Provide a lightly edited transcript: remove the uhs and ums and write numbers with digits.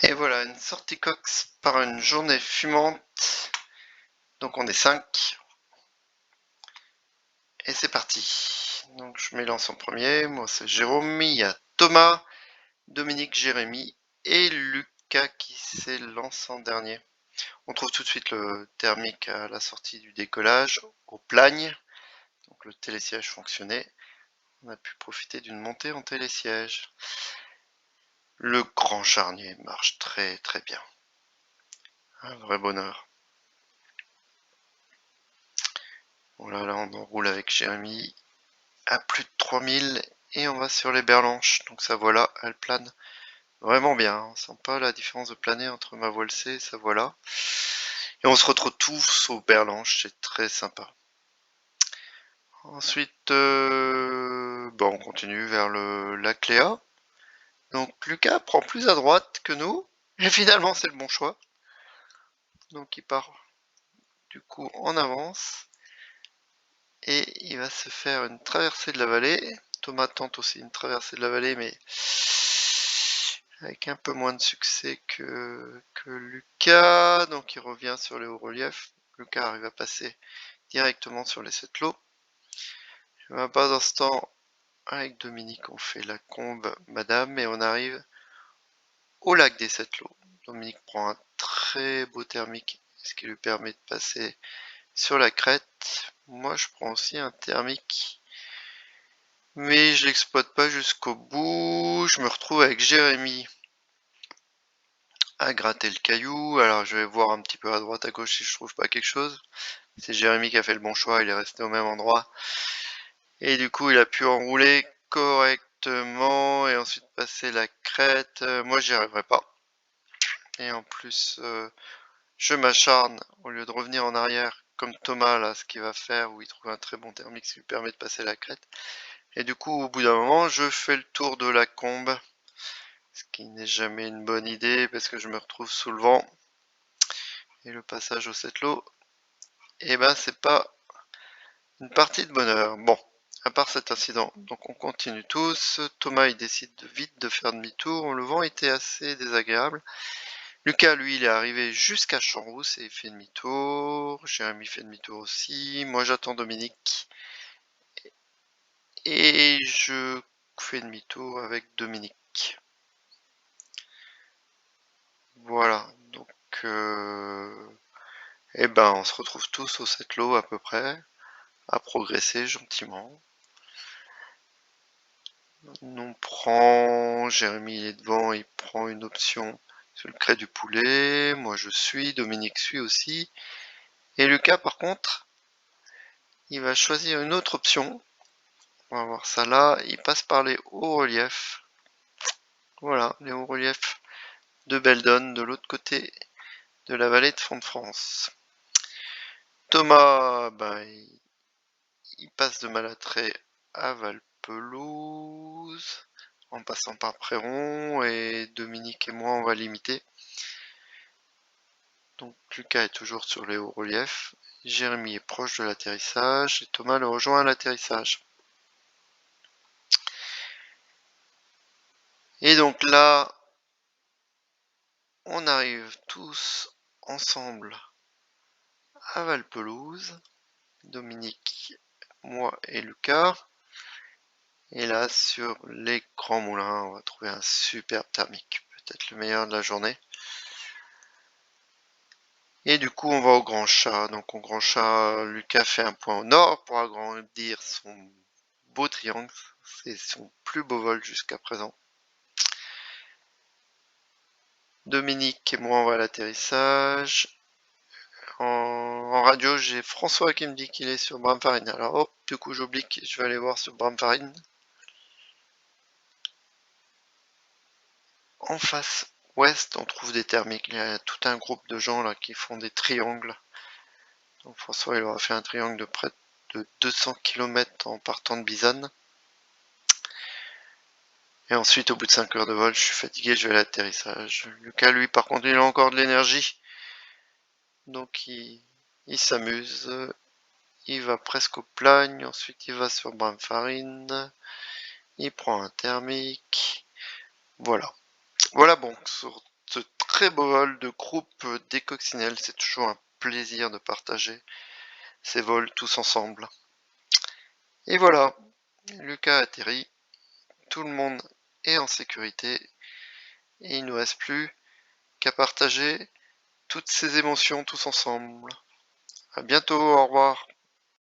Et voilà, une sortie cox par une journée fumante. Donc on est 5. Et c'est parti. Donc je m'élance en premier. Moi c'est Jérôme. Il y a Thomas, Dominique, Jérémy et Lucas qui s'élance en dernier. On trouve tout de suite le thermique à la sortie du décollage, au plagne. Donc le télésiège fonctionnait. On a pu profiter d'une montée en télésiège. Le grand charnier marche très très bien. Un vrai bonheur. Voilà, là on enroule avec Jérémy à plus de 3000 et on va sur les berlanches. Donc ça voilà, elle plane vraiment bien. On sent pas la différence de planer entre ma voile C et sa voilà. Et on se retrouve tous aux berlanches, c'est très sympa. Ensuite, on continue vers le lac Léa. Donc Lucas prend plus à droite que nous. Et finalement c'est le bon choix. Donc il part du coup en avance. Et il va se faire une traversée de la vallée. Thomas tente aussi une traversée de la vallée, mais avec un peu moins de succès que Lucas. Donc il revient sur les hauts reliefs. Lucas arrive à passer directement sur les 7 lots. À bas d'instant, avec Dominique, on fait la combe Madame et on arrive au lac des 7 lots. Dominique prend un très beau thermique, ce qui lui permet de passer sur la crête. Moi, je prends aussi un thermique, mais je l'exploite pas jusqu'au bout. Je me retrouve avec Jérémy à gratter le caillou. Alors, je vais voir un petit peu à droite, à gauche si je trouve pas quelque chose. C'est Jérémy qui a fait le bon choix, il est resté au même endroit. Et du coup, il a pu enrouler correctement et ensuite passer la crête. Moi, j'y arriverai pas. Et en plus, je m'acharne au lieu de revenir en arrière comme Thomas là, ce qu'il va faire, où il trouve un très bon thermique qui lui permet de passer la crête. Et du coup, au bout d'un moment, je fais le tour de la combe, ce qui n'est jamais une bonne idée parce que je me retrouve sous le vent. Et le passage au 7 lots, et ben c'est pas une partie de bonheur. Bon, à part cet incident, donc on continue tous. Thomas il décide vite de faire demi-tour. Le vent était assez désagréable. Lucas, lui, il est arrivé jusqu'à Champs-Rousse et il fait demi-tour. Jérémy fait demi-tour aussi. Moi, j'attends Dominique. Et je fais demi-tour avec Dominique. Voilà. Donc, on se retrouve tous au 7 lots à peu près, à progresser gentiment. On prend, Jérémy il est devant, il prend une option sur le crêt du poulet. Moi, je suis, Dominique suit aussi. Et Lucas, par contre, il va choisir une autre option. On va voir ça là. Il passe par les hauts reliefs. Voilà, les hauts reliefs de Beldon, de l'autre côté de la vallée de Font-de-France. Thomas, il passe de Malatrey à Valpelouse, en passant par Préron, et Dominique et moi, on va limiter. Donc Lucas est toujours sur les hauts reliefs. Jérémy est proche de l'atterrissage et Thomas le rejoint à l'atterrissage. Et donc là, on arrive tous ensemble à Valpelouse. Dominique, moi et Lucas. Et là, sur les grands moulins, on va trouver un superbe thermique. Peut-être le meilleur de la journée. Et du coup, on va au Grand Chat. Donc au Grand Chat, Lucas fait un point au nord pour agrandir son beau triangle. C'est son plus beau vol jusqu'à présent. Dominique et moi, on va à l'atterrissage. En radio, j'ai François qui me dit qu'il est sur Bramfarine. Alors hop, du coup j'oublie que je vais aller voir sur Bramfarine. En face ouest, on trouve des thermiques. Il y a tout un groupe de gens là qui font des triangles. Donc François, il aura fait un triangle de près de 200 km en partant de Bizane. Et ensuite, au bout de 5 heures de vol, je suis fatigué, je vais à l'atterrissage. Lucas, lui, par contre, il a encore de l'énergie. Donc il s'amuse. Il va presque au Plagne. Ensuite, il va sur Bramfarine. Il prend un thermique. Voilà. Voilà, bon, sur ce très beau vol de groupe des coccinelles. C'est toujours un plaisir de partager ces vols tous ensemble. Et voilà, Lucas atterrit, tout le monde est en sécurité et il ne nous reste plus qu'à partager toutes ces émotions tous ensemble. À bientôt, au revoir.